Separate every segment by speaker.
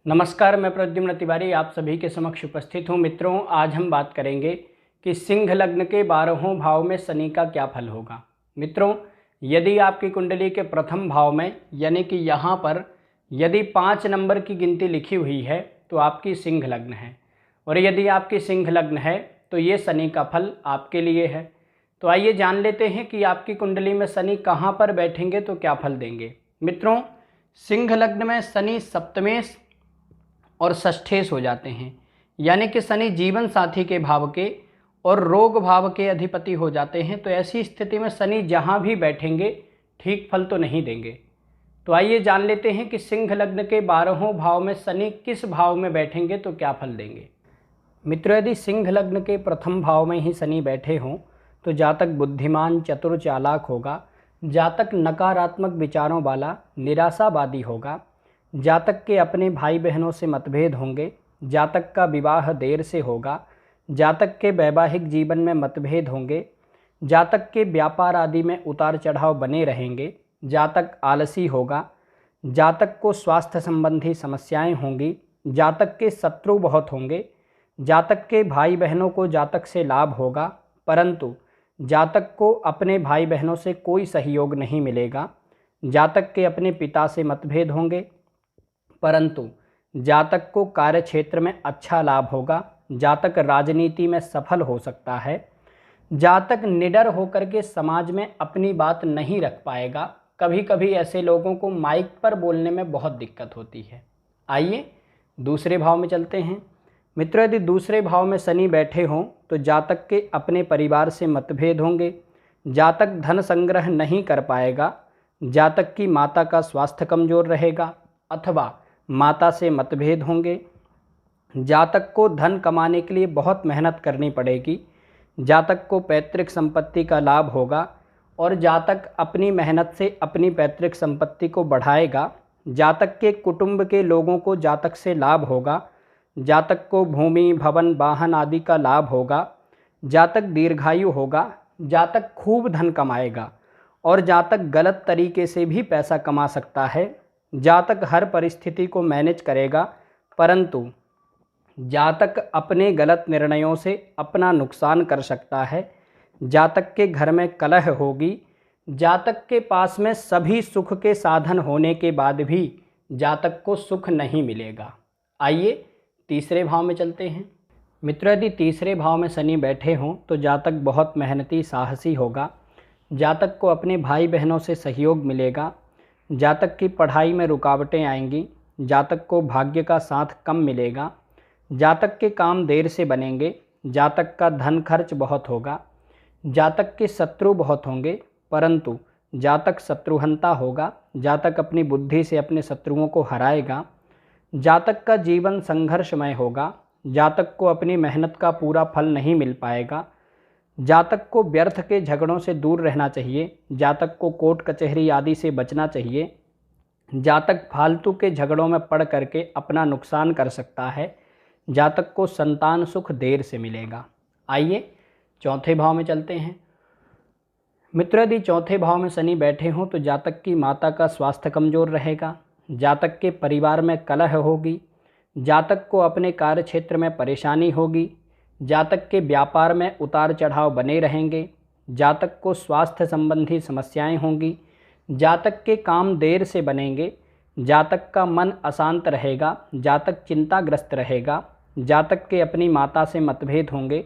Speaker 1: नमस्कार, मैं प्रद्युम्न तिवारी आप सभी के समक्ष उपस्थित हूँ। मित्रों, आज हम बात करेंगे कि सिंह लग्न के 12वें भाव में शनि का क्या फल होगा। मित्रों, यदि आपकी कुंडली के प्रथम भाव में यानी कि यहाँ पर यदि 5 नंबर की गिनती लिखी हुई है तो आपकी सिंह लग्न है, और यदि आपकी सिंह लग्न है तो ये शनि का फल आपके लिए है। तो आइए जान लेते हैं कि आपकी कुंडली में शनि कहाँ पर बैठेंगे तो क्या फल देंगे। मित्रों, सिंह लग्न में शनि सप्तमेश और षष्ठेश हो जाते हैं, यानी कि शनि जीवन साथी के भाव के और रोग भाव के अधिपति हो जाते हैं। तो ऐसी स्थिति में शनि जहाँ भी बैठेंगे ठीक फल तो नहीं देंगे। तो आइए जान लेते हैं कि सिंह लग्न के 12वें भाव में शनि किस भाव में बैठेंगे तो क्या फल देंगे। मित्रों, यदि सिंह लग्न के प्रथम भाव में ही शनि बैठे हों तो जातक बुद्धिमान, चतुर, चालाक होगा। जातक नकारात्मक विचारों वाला, निराशावादी होगा। जातक के अपने भाई बहनों से मतभेद होंगे। जातक का विवाह देर से होगा। जातक के वैवाहिक जीवन में मतभेद होंगे। जातक के व्यापार आदि में उतार चढ़ाव बने रहेंगे। जातक आलसी होगा। जातक को स्वास्थ्य संबंधी समस्याएं होंगी। जातक के शत्रु बहुत होंगे। जातक के भाई बहनों को जातक से लाभ होगा, परंतु जातक को अपने भाई बहनों से कोई सहयोग नहीं मिलेगा। जातक के अपने पिता से मतभेद होंगे, परंतु जातक को कार्य क्षेत्र में अच्छा लाभ होगा। जातक राजनीति में सफल हो सकता है। जातक निडर होकर के समाज में अपनी बात नहीं रख पाएगा। कभी कभी ऐसे लोगों को माइक पर बोलने में बहुत दिक्कत होती है। आइए दूसरे भाव में चलते हैं। मित्रों, यदि दूसरे भाव में शनि बैठे हों तो जातक के अपने परिवार से मतभेद होंगे। जातक धन संग्रह नहीं कर पाएगा। जातक की माता का स्वास्थ्य कमजोर रहेगा अथवा माता से मतभेद होंगे। जातक को धन कमाने के लिए बहुत मेहनत करनी पड़ेगी। जातक को पैतृक संपत्ति का लाभ होगा और जातक अपनी मेहनत से अपनी पैतृक संपत्ति को बढ़ाएगा। जातक के कुटुंब के लोगों को जातक से लाभ होगा। जातक को भूमि, भवन, वाहन आदि का लाभ होगा। जातक दीर्घायु होगा। जातक खूब धन कमाएगा और जातक गलत तरीके से भी पैसा कमा सकता है। जातक हर परिस्थिति को मैनेज करेगा, परंतु जातक अपने गलत निर्णयों से अपना नुकसान कर सकता है। जातक के घर में कलह होगी। जातक के पास में सभी सुख के साधन होने के बाद भी जातक को सुख नहीं मिलेगा। आइए तीसरे भाव में चलते हैं। मित्रों, यदि तीसरे भाव में शनि बैठे हों तो जातक बहुत मेहनती, साहसी होगा। जातक को अपने भाई बहनों से सहयोग मिलेगा। जातक की पढ़ाई में रुकावटें आएंगी। जातक को भाग्य का साथ कम मिलेगा। जातक के काम देर से बनेंगे। जातक का धन खर्च बहुत होगा। जातक के शत्रु बहुत होंगे, परंतु जातक शत्रुहंता होगा। जातक अपनी बुद्धि से अपने शत्रुओं को हराएगा। जातक का जीवन संघर्षमय होगा। जातक को अपनी मेहनत का पूरा फल नहीं मिल पाएगा। जातक को व्यर्थ के झगड़ों से दूर रहना चाहिए। जातक को कोर्ट कचहरी आदि से बचना चाहिए। जातक फालतू के झगड़ों में पड़ करके अपना नुकसान कर सकता है। जातक को संतान सुख देर से मिलेगा। आइए चौथे भाव में चलते हैं। मित्र, यदि चौथे भाव में शनि बैठे हों तो जातक की माता का स्वास्थ्य कमजोर रहेगा। जातक के परिवार में कलह होगी। जातक को अपने कार्य क्षेत्र में परेशानी होगी। जातक के व्यापार में उतार चढ़ाव बने रहेंगे। जातक को स्वास्थ्य संबंधी समस्याएं होंगी। जातक के काम देर से बनेंगे। जातक का मन अशांत रहेगा। जातक चिंताग्रस्त रहेगा। जातक के अपनी माता से मतभेद होंगे।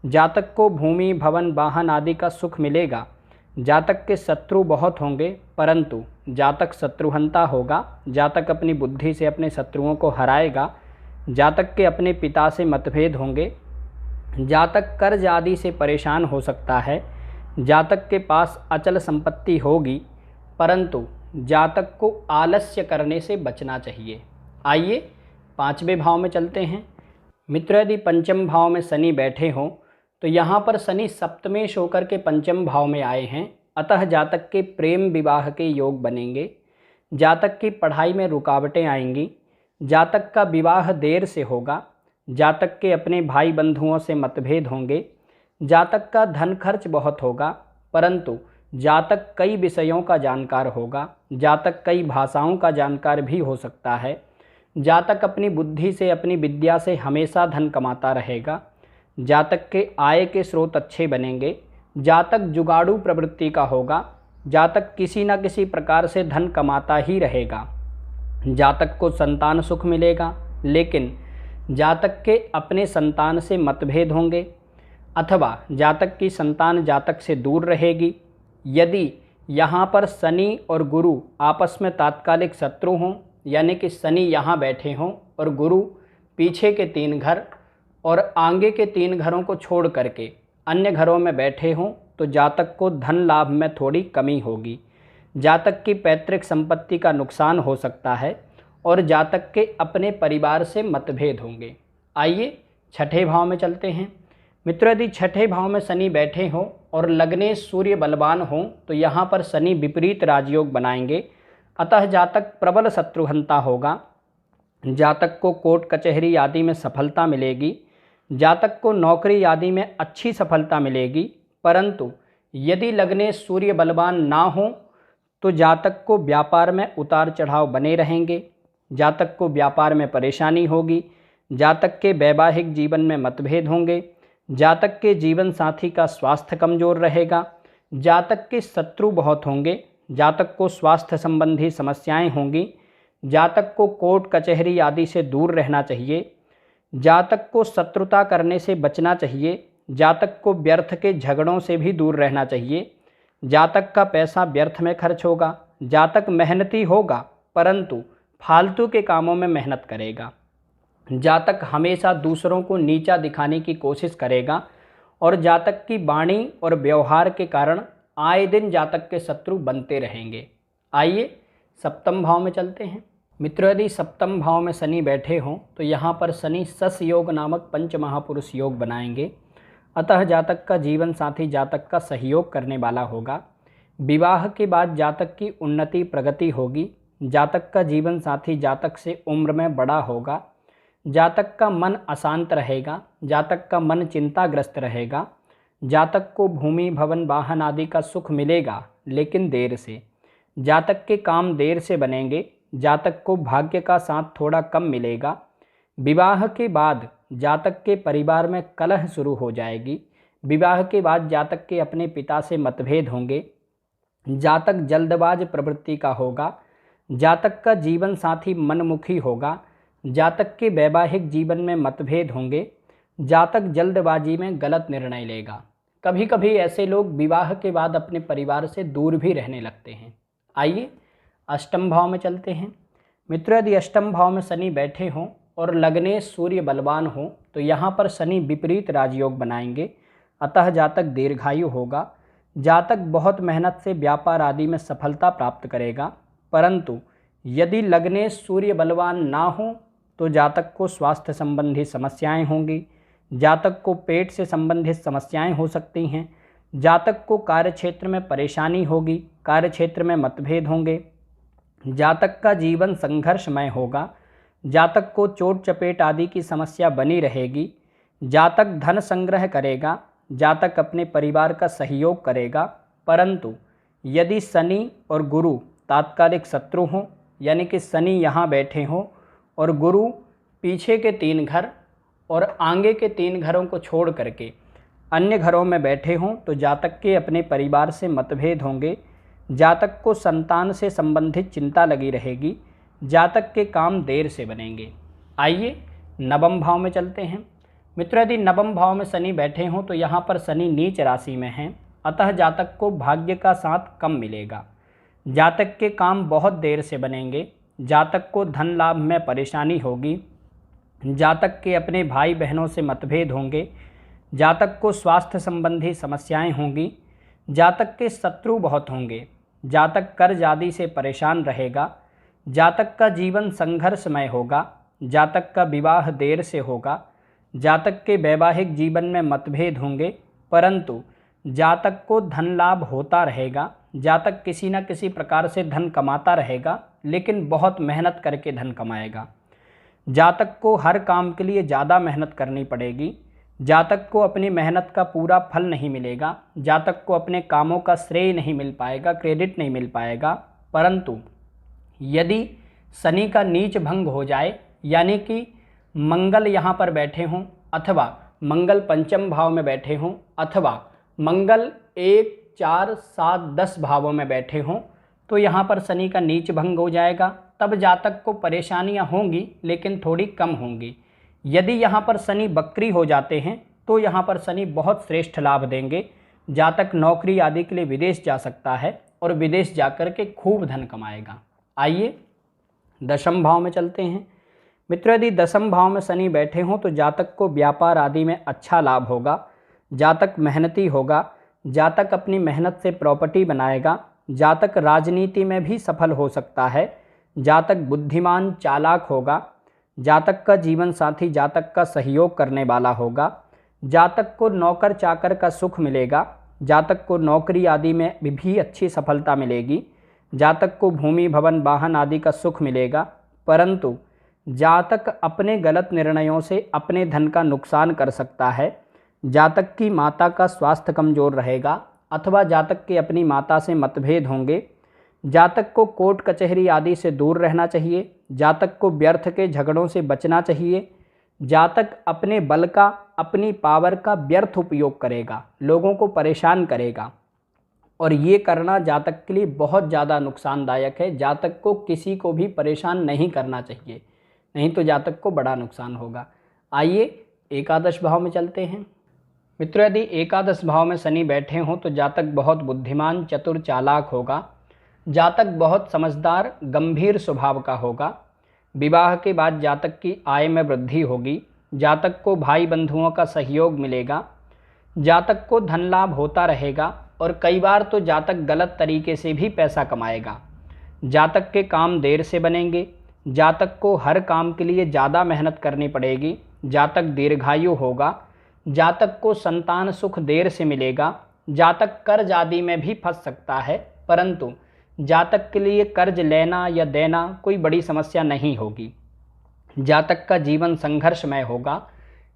Speaker 1: जातक को भूमि, भवन, वाहन आदि का सुख मिलेगा। जातक के शत्रु बहुत होंगे, परंतु जातक शत्रुहंता होगा। जातक अपनी बुद्धि से अपने शत्रुओं को हराएगा। जातक के अपने पिता से मतभेद होंगे। जातक कर्ज आदि से परेशान हो सकता है। जातक के पास अचल संपत्ति होगी, परंतु जातक को आलस्य करने से बचना चाहिए। आइए पांचवें भाव में चलते हैं। मित्र, यदि पंचम भाव में शनि बैठे हों तो यहाँ पर शनि सप्तमेश होकर के पंचम भाव में आए हैं, अतः जातक के प्रेम विवाह के योग बनेंगे। जातक की पढ़ाई में रुकावटें आएंगी। जातक का विवाह देर से होगा। जातक के अपने भाई बंधुओं से मतभेद होंगे। जातक का धन खर्च बहुत होगा, परंतु जातक कई विषयों का जानकार होगा। जातक कई भाषाओं का जानकार भी हो सकता है। जातक अपनी बुद्धि से, अपनी विद्या से हमेशा धन कमाता रहेगा। जातक के आय के स्रोत अच्छे बनेंगे। जातक जुगाड़ू प्रवृत्ति का होगा। जातक किसी न किसी प्रकार से धन कमाता ही रहेगा। जातक को संतान सुख मिलेगा, लेकिन जातक के अपने संतान से मतभेद होंगे अथवा जातक की संतान जातक से दूर रहेगी। यदि यहाँ पर शनि और गुरु आपस में तात्कालिक शत्रु हों, यानी कि शनि यहाँ बैठे हों और गुरु पीछे के 3 घर और आगे के 3 घरों को छोड़ करके अन्य घरों में बैठे हों, तो जातक को धन लाभ में थोड़ी कमी होगी। जातक की पैतृक संपत्ति का नुकसान हो सकता है और जातक के अपने परिवार से मतभेद होंगे। आइए छठे भाव में चलते हैं। मित्रों, यदि छठे भाव में शनि बैठे हों और लग्ने सूर्य बलवान हों, तो यहाँ पर शनि विपरीत राजयोग बनाएंगे। अतः जातक प्रबल शत्रुहंता होगा। जातक को कोर्ट कचहरी आदि में सफलता मिलेगी। जातक को नौकरी आदि में अच्छी सफलता मिलेगी। परंतु यदि लग्ने सूर्य बलवान ना हो तो जातक को व्यापार में उतार चढ़ाव बने रहेंगे। जातक को व्यापार में परेशानी होगी। जातक के वैवाहिक जीवन में मतभेद होंगे। जातक के जीवन साथी का स्वास्थ्य कमजोर रहेगा। जातक के शत्रु बहुत होंगे। जातक को स्वास्थ्य संबंधी समस्याएं होंगी। जातक को कोर्ट कचहरी आदि से दूर रहना चाहिए। जातक को शत्रुता करने से बचना चाहिए। जातक को व्यर्थ के झगड़ों से भी दूर रहना चाहिए। जातक का पैसा व्यर्थ में खर्च होगा। जातक मेहनती होगा, परंतु फालतू के कामों में मेहनत करेगा। जातक हमेशा दूसरों को नीचा दिखाने की कोशिश करेगा और जातक की वाणी और व्यवहार के कारण आए दिन जातक के शत्रु बनते रहेंगे। आइए सप्तम भाव में चलते हैं। मित्रों, यदि सप्तम भाव में शनि बैठे हों तो यहाँ पर शनि सस योग नामक पंच महापुरुष योग बनाएंगे। अतः जातक का जीवन साथी जातक का सहयोग करने वाला होगा। विवाह के बाद जातक की उन्नति प्रगति होगी। जातक का जीवन साथी जातक से उम्र में बड़ा होगा। जातक का मन अशांत रहेगा। जातक का मन चिंताग्रस्त रहेगा। जातक को भूमि भवन वाहन आदि का सुख मिलेगा, लेकिन देर से। जातक के काम देर से बनेंगे। जातक को भाग्य का साथ थोड़ा कम मिलेगा। विवाह के बाद जातक के परिवार में कलह शुरू हो जाएगी। विवाह के बाद जातक के अपने पिता से मतभेद होंगे। जातक जल्दबाज प्रवृत्ति का होगा। जातक का जीवन साथी मनमुखी होगा। जातक के वैवाहिक जीवन में मतभेद होंगे। जातक जल्दबाजी में गलत निर्णय लेगा। कभी कभी ऐसे लोग विवाह के बाद अपने परिवार से दूर भी रहने लगते हैं। आइए अष्टम भाव में चलते हैं। मित्रों, यदि अष्टम भाव में शनि बैठे हों और लग्ने सूर्य बलवान हो तो यहाँ पर शनि विपरीत राजयोग बनाएंगे। अतः जातक दीर्घायु होगा। जातक बहुत मेहनत से व्यापार आदि में सफलता प्राप्त करेगा। परंतु यदि लग्ने सूर्य बलवान ना हो तो जातक को स्वास्थ्य संबंधी समस्याएं होंगी। जातक को पेट से संबंधित समस्याएं हो सकती हैं। जातक को कार्यक्षेत्र में परेशानी होगी। कार्यक्षेत्र में मतभेद होंगे। जातक का जीवन संघर्षमय होगा। जातक को चोट चपेट आदि की समस्या बनी रहेगी। जातक धन संग्रह करेगा। जातक अपने परिवार का सहयोग करेगा। परंतु यदि शनि और गुरु तात्कालिक शत्रु हों, यानी कि शनि यहाँ बैठे हों और गुरु पीछे के 3 घर और आगे के 3 घरों को छोड़ करके अन्य घरों में बैठे हों, तो जातक के अपने परिवार से मतभेद होंगे। जातक को संतान से संबंधित चिंता लगी रहेगी। जातक के काम देर से बनेंगे। आइए नवम भाव में चलते हैं। मित्रों, यदि नवम भाव में शनि बैठे हों तो यहाँ पर शनि नीच राशि में हैं। अतः जातक को भाग्य का साथ कम मिलेगा। जातक के काम बहुत देर से बनेंगे। जातक को धन लाभ में परेशानी होगी। जातक के अपने भाई बहनों से मतभेद होंगे। जातक को स्वास्थ्य संबंधी समस्याएं होंगी। जातक के शत्रु बहुत होंगे। जातक कर्ज आदि से परेशान रहेगा। जातक का जीवन संघर्षमय होगा। जातक का विवाह देर से होगा। जातक के वैवाहिक जीवन में मतभेद होंगे, परंतु जातक को धन लाभ होता रहेगा। जातक किसी न किसी प्रकार से धन कमाता रहेगा, लेकिन बहुत मेहनत करके धन कमाएगा। जातक को हर काम के लिए ज़्यादा मेहनत करनी पड़ेगी। जातक को अपनी मेहनत का पूरा फल नहीं मिलेगा। जातक को अपने कामों का श्रेय नहीं मिल पाएगा, क्रेडिट नहीं मिल पाएगा। परंतु यदि शनि का नीच भंग हो जाए यानी कि मंगल यहाँ पर बैठे हों अथवा मंगल पंचम भाव में बैठे हों अथवा मंगल 1, 4, 7, 10 भावों में बैठे हों तो यहाँ पर शनि का नीच भंग हो जाएगा। तब जातक को परेशानियाँ होंगी लेकिन थोड़ी कम होंगी। यदि यहाँ पर शनि वक्री हो जाते हैं तो यहाँ पर शनि बहुत श्रेष्ठ लाभ देंगे। जातक नौकरी आदि के लिए विदेश जा सकता है और विदेश जाकर के खूब धन कमाएगा। आइए दशम भाव में चलते हैं। मित्रों, यदि दशम भाव में शनि बैठे हों तो जातक को व्यापार आदि में अच्छा लाभ होगा। जातक मेहनती होगा। जातक अपनी मेहनत से प्रॉपर्टी बनाएगा। जातक राजनीति में भी सफल हो सकता है। जातक बुद्धिमान चालाक होगा। जातक का जीवन साथी जातक का सहयोग करने वाला होगा। जातक को नौकर चाकर का सुख मिलेगा। जातक को नौकरी आदि में भी अच्छी सफलता मिलेगी। जातक को भूमि भवन वाहन आदि का सुख मिलेगा। परंतु जातक अपने गलत निर्णयों से अपने धन का नुकसान कर सकता है। जातक की माता का स्वास्थ्य कमजोर रहेगा अथवा जातक के अपनी माता से मतभेद होंगे। जातक को कोर्ट कचहरी आदि से दूर रहना चाहिए। जातक को व्यर्थ के झगड़ों से बचना चाहिए। जातक अपने बल का, अपनी पावर का व्यर्थ उपयोग करेगा, लोगों को परेशान करेगा और ये करना जातक के लिए बहुत ज़्यादा नुकसानदायक है। जातक को किसी को भी परेशान नहीं करना चाहिए, नहीं तो जातक को बड़ा नुकसान होगा। आइए एकादश भाव में चलते हैं। मित्रों, यदि एकादश भाव में शनि बैठे हों तो जातक बहुत बुद्धिमान, चतुर, चालाक होगा। जातक बहुत समझदार, गंभीर स्वभाव का होगा। विवाह के बाद जातक की आय में वृद्धि होगी। जातक को भाई बंधुओं का सहयोग मिलेगा। जातक को धन लाभ होता रहेगा और कई बार तो जातक गलत तरीके से भी पैसा कमाएगा। जातक के काम देर से बनेंगे। जातक को हर काम के लिए ज़्यादा मेहनत करनी पड़ेगी। जातक दीर्घायु होगा। जातक को संतान सुख देर से मिलेगा। जातक कर्ज आदि में भी फंस सकता है, परंतु जातक के लिए कर्ज लेना या देना कोई बड़ी समस्या नहीं होगी। जातक का जीवन संघर्षमय होगा।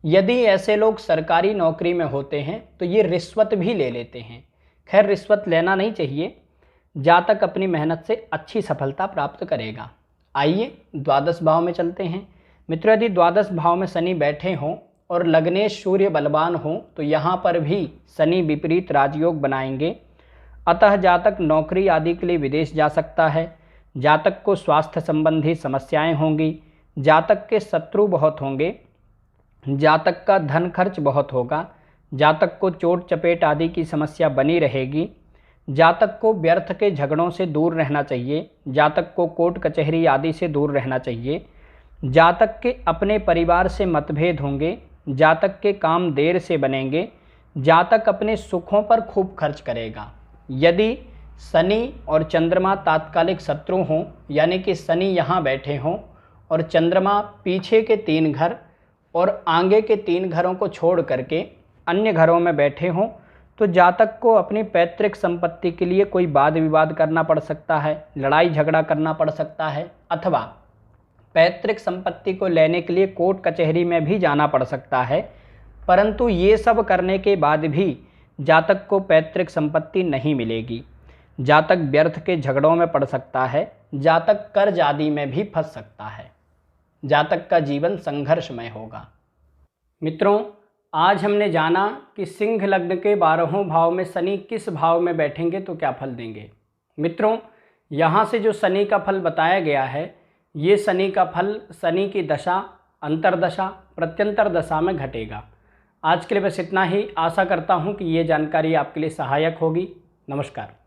Speaker 1: यदि ऐसे लोग सरकारी नौकरी में होते हैं तो ये रिश्वत भी ले लेते हैं। खैर, रिश्वत लेना नहीं चाहिए। जातक अपनी मेहनत से अच्छी सफलता प्राप्त करेगा। आइए द्वादश भाव में चलते हैं। मित्रों, यदि द्वादश भाव में शनि बैठे हों और लग्नेश सूर्य बलवान हों तो यहाँ पर भी शनि विपरीत राजयोग बनाएंगे। अतः जातक नौकरी आदि के लिए विदेश जा सकता है। जातक को स्वास्थ्य संबंधी समस्याएं होंगी। जातक के शत्रु बहुत होंगे। जातक का धन खर्च बहुत होगा। जातक को चोट चपेट आदि की समस्या बनी रहेगी। जातक को व्यर्थ के झगड़ों से दूर रहना चाहिए। जातक को कोर्ट कचहरी आदि से दूर रहना चाहिए। जातक के अपने परिवार से मतभेद होंगे। जातक के काम देर से बनेंगे। जातक अपने सुखों पर खूब खर्च करेगा। यदि शनि और चंद्रमा तात्कालिक शत्रु हों, यानी कि शनि यहाँ बैठे हों और चंद्रमा पीछे के 3 घर और आगे के 3 घरों को छोड़ करके अन्य घरों में बैठे हों, तो जातक को अपनी पैतृक संपत्ति के लिए कोई वाद विवाद करना पड़ सकता है, लड़ाई झगड़ा करना पड़ सकता है, अथवा पैतृक संपत्ति को लेने के लिए कोर्ट कचहरी में भी जाना पड़ सकता है। परंतु ये सब करने के बाद भी जातक को पैतृक संपत्ति नहीं मिलेगी। जातक व्यर्थ के झगड़ों में पड़ सकता है। जातक कर्ज आदि में भी फंस सकता है। जातक का जीवन संघर्षमय होगा। मित्रों, आज हमने जाना कि सिंह लग्न के 12वें भाव में शनि किस भाव में बैठेंगे तो क्या फल देंगे। मित्रों, यहाँ से जो शनि का फल बताया गया है, ये शनि का फल शनि की दशा, अंतरदशा, प्रत्यंतर दशा में घटेगा। आज के लिए बस इतना ही। आशा करता हूँ कि ये जानकारी आपके लिए सहायक होगी। नमस्कार।